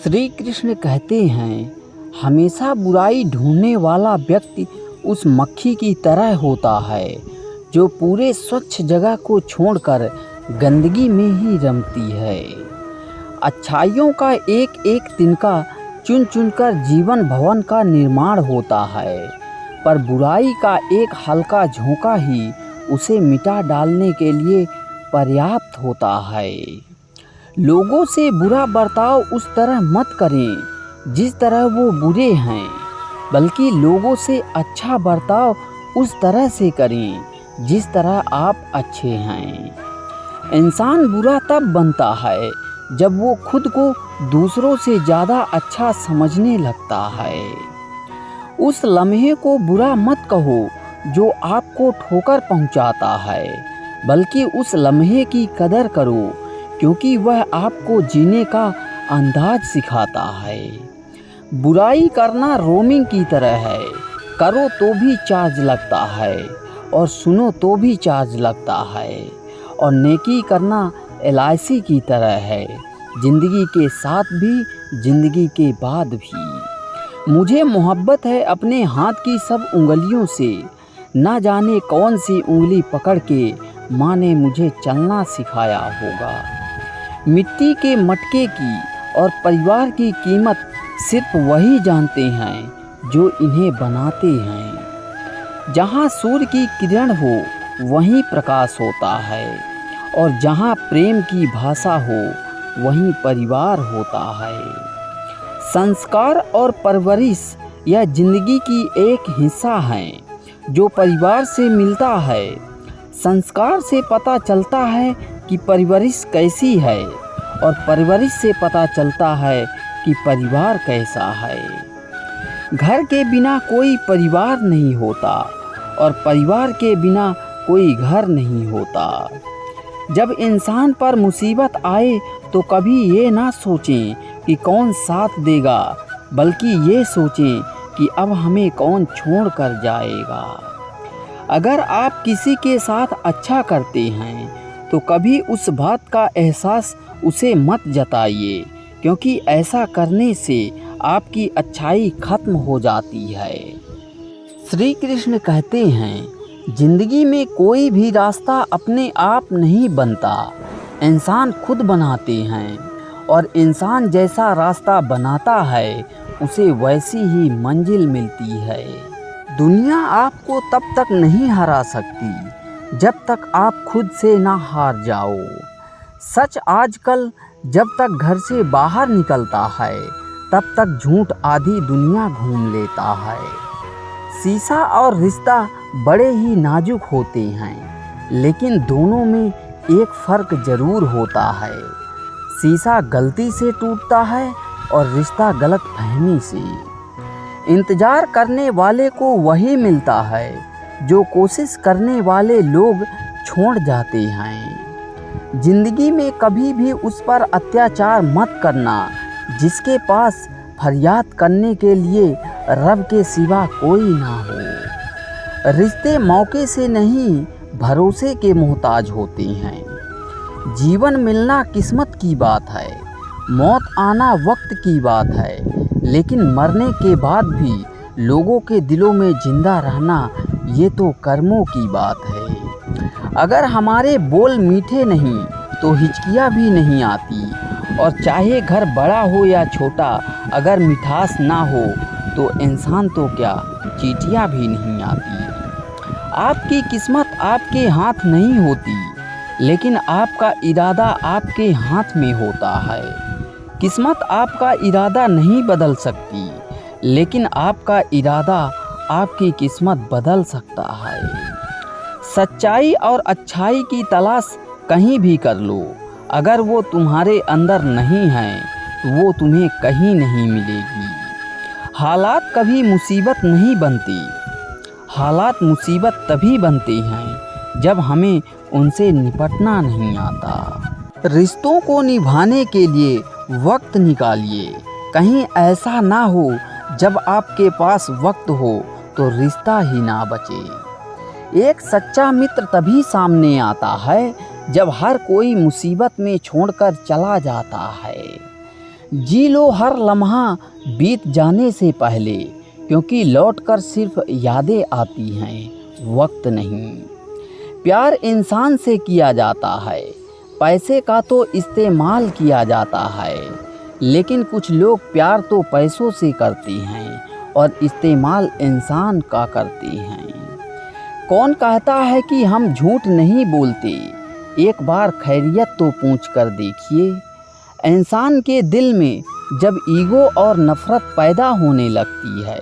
श्री कृष्ण कहते हैं, हमेशा बुराई ढूंढने वाला व्यक्ति उस मक्खी की तरह होता है जो पूरे स्वच्छ जगह को छोड़कर गंदगी में ही रमती है। अच्छाइयों का एक एक तिनका चुन चुनकर जीवन भवन का निर्माण होता है, पर बुराई का एक हल्का झोंका ही उसे मिटा डालने के लिए पर्याप्त होता है। लोगों से बुरा बर्ताव उस तरह मत करें जिस तरह वो बुरे हैं, बल्कि लोगों से अच्छा बर्ताव उस तरह से करें जिस तरह आप अच्छे हैं। इंसान बुरा तब बनता है जब वो खुद को दूसरों से ज़्यादा अच्छा समझने लगता है। उस लम्हे को बुरा मत कहो जो आपको ठोकर पहुंचाता है, बल्कि उस लम्हे की कदर करो क्योंकि वह आपको जीने का अंदाज सिखाता है। बुराई करना रोमिंग की तरह है, करो तो भी चार्ज लगता है और सुनो तो भी चार्ज लगता है। और नेकी करना LIC की तरह है, ज़िंदगी के साथ भी ज़िंदगी के बाद भी। मुझे मोहब्बत है अपने हाथ की सब उंगलियों से, ना जाने कौन सी उंगली पकड़ के माँ ने मुझे चलना सिखाया होगा। मिट्टी के मटके की और परिवार की कीमत सिर्फ वही जानते हैं जो इन्हें बनाते हैं। जहाँ सूर्य की किरण हो वहीं प्रकाश होता है, और जहाँ प्रेम की भाषा हो वहीं परिवार होता है। संस्कार और परवरिश यह जिंदगी की एक हिस्सा है जो परिवार से मिलता है। संस्कार से पता चलता है कि परवरिश कैसी है, और परवरिश से पता चलता है कि परिवार कैसा है। घर के बिना कोई परिवार नहीं होता, और परिवार के बिना कोई घर नहीं होता। जब इंसान पर मुसीबत आए तो कभी ये ना सोचें कि कौन साथ देगा, बल्कि ये सोचें कि अब हमें कौन छोड़ कर जाएगा। अगर आप किसी के साथ अच्छा करते हैं तो कभी उस बात का एहसास उसे मत जताइए, क्योंकि ऐसा करने से आपकी अच्छाई खत्म हो जाती है। श्री कृष्ण कहते हैं, जिंदगी में कोई भी रास्ता अपने आप नहीं बनता, इंसान खुद बनाते हैं, और इंसान जैसा रास्ता बनाता है उसे वैसी ही मंजिल मिलती है। दुनिया आपको तब तक नहीं हरा सकती जब तक आप खुद से ना हार जाओ। सच आजकल जब तक घर से बाहर निकलता है तब तक झूठ आधी दुनिया घूम लेता है। शीशा और रिश्ता बड़े ही नाजुक होते हैं, लेकिन दोनों में एक फ़र्क ज़रूर होता है। शीशा गलती से टूटता है और रिश्ता गलतफहमी से। इंतज़ार करने वाले को वही मिलता है जो कोशिश करने वाले लोग छोड़ जाते हैं। ज़िंदगी में कभी भी उस पर अत्याचार मत करना जिसके पास फरियाद करने के लिए रब के सिवा कोई ना हो। रिश्ते मौके से नहीं, भरोसे के मोहताज होते हैं। जीवन मिलना किस्मत की बात है, मौत आना वक्त की बात है, लेकिन मरने के बाद भी लोगों के दिलों में जिंदा रहना ये तो कर्मों की बात है। अगर हमारे बोल मीठे नहीं तो हिचकियाँ भी नहीं आती, और चाहे घर बड़ा हो या छोटा, अगर मिठास ना हो तो इंसान तो क्या, चींटियाँ भी नहीं आती। आपकी किस्मत आपके हाथ नहीं होती, लेकिन आपका इरादा आपके हाथ में होता है। किस्मत आपका इरादा नहीं बदल सकती, लेकिन आपका इरादा आपकी किस्मत बदल सकता है। सच्चाई और अच्छाई की तलाश कहीं भी कर लो, अगर वो तुम्हारे अंदर नहीं है तो वो तुम्हें कहीं नहीं मिलेगी। हालात कभी मुसीबत नहीं बनती, हालात मुसीबत तभी बनते हैं जब हमें उनसे निपटना नहीं आता। रिश्तों को निभाने के लिए वक्त निकालिए, कहीं ऐसा ना हो जब आपके पास वक्त हो तो रिश्ता ही ना बचे। एक सच्चा मित्र तभी सामने आता है जब हर कोई मुसीबत में छोड़कर चला जाता है। जी लो हर लम्हा बीत जाने से पहले, क्योंकि लौटकर सिर्फ यादें आती हैं, वक्त नहीं। प्यार इंसान से किया जाता है, पैसे का तो इस्तेमाल किया जाता है, लेकिन कुछ लोग प्यार तो पैसों से करते हैं और इस्तेमाल इंसान का करते हैं। कौन कहता है कि हम झूठ नहीं बोलते, एक बार खैरियत तो पूछ कर देखिए। इंसान के दिल में जब ईगो और नफ़रत पैदा होने लगती है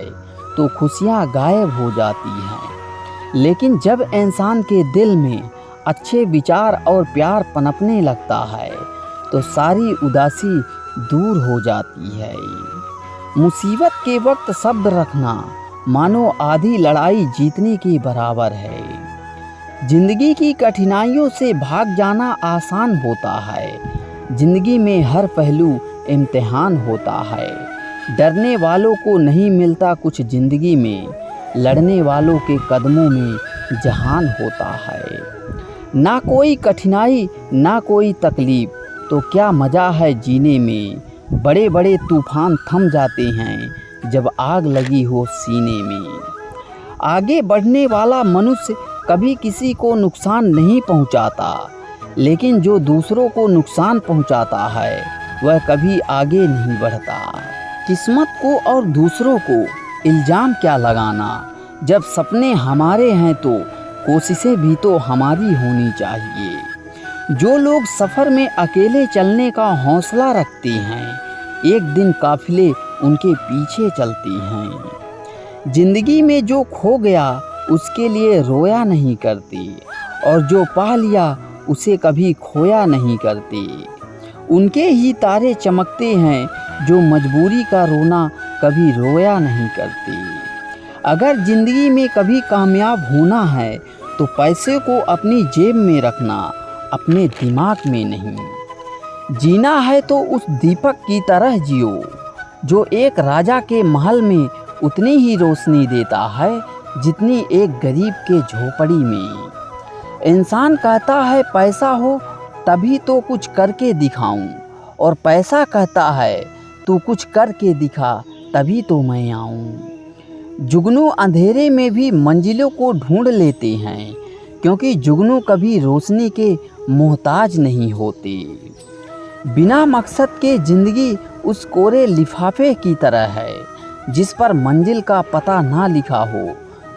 तो खुशियाँ गायब हो जाती हैं, लेकिन जब इंसान के दिल में अच्छे विचार और प्यार पनपने लगता है तो सारी उदासी दूर हो जाती है। मुसीबत के वक्त सब्र रखना मानो आधी लड़ाई जीतने के बराबर है। जिंदगी की कठिनाइयों से भाग जाना आसान होता है। जिंदगी में हर पहलू इम्तिहान होता है। डरने वालों को नहीं मिलता कुछ जिंदगी में, लड़ने वालों के कदमों में जहान होता है। ना कोई कठिनाई ना कोई तकलीफ, तो क्या मज़ा है जीने में। बड़े बड़े तूफान थम जाते हैं जब आग लगी हो सीने में। आगे बढ़ने वाला मनुष्य कभी किसी को नुकसान नहीं पहुंचाता, लेकिन जो दूसरों को नुकसान पहुंचाता है वह कभी आगे नहीं बढ़ता। किस्मत को और दूसरों को इल्ज़ाम क्या लगाना, जब सपने हमारे हैं तो कोशिशें भी तो हमारी होनी चाहिए। जो लोग सफ़र में अकेले चलने का हौसला रखते हैं, एक दिन काफ़िले उनके पीछे चलते हैं। ज़िंदगी में जो खो गया उसके लिए रोया नहीं करते, और जो पा लिया उसे कभी खोया नहीं करते। उनके ही तारे चमकते हैं जो मजबूरी का रोना कभी रोया नहीं करते। अगर ज़िंदगी में कभी कामयाब होना है तो पैसे को अपनी जेब में रखना, अपने दिमाग में नहीं। जीना है तो उस दीपक की तरह जियो जो एक राजा के महल में उतनी ही रोशनी देता है जितनी एक गरीब के झोपड़ी में। इंसान कहता है पैसा हो तभी तो कुछ करके दिखाऊं, और पैसा कहता है तू कुछ करके दिखा तभी तो मैं आऊं। जुगनू अंधेरे में भी मंजिलों को ढूंढ लेते हैं, क्योंकि जुगनू कभी रोशनी के मोहताज नहीं होते। बिना मकसद के ज़िंदगी उस कोरे लिफाफे की तरह है, जिस पर मंजिल का पता ना लिखा हो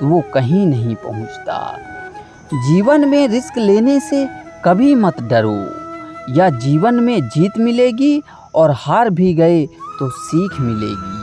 तो वो कहीं नहीं पहुंचता। जीवन में रिस्क लेने से कभी मत डरो, या जीवन में जीत मिलेगी और हार भी गए तो सीख मिलेगी।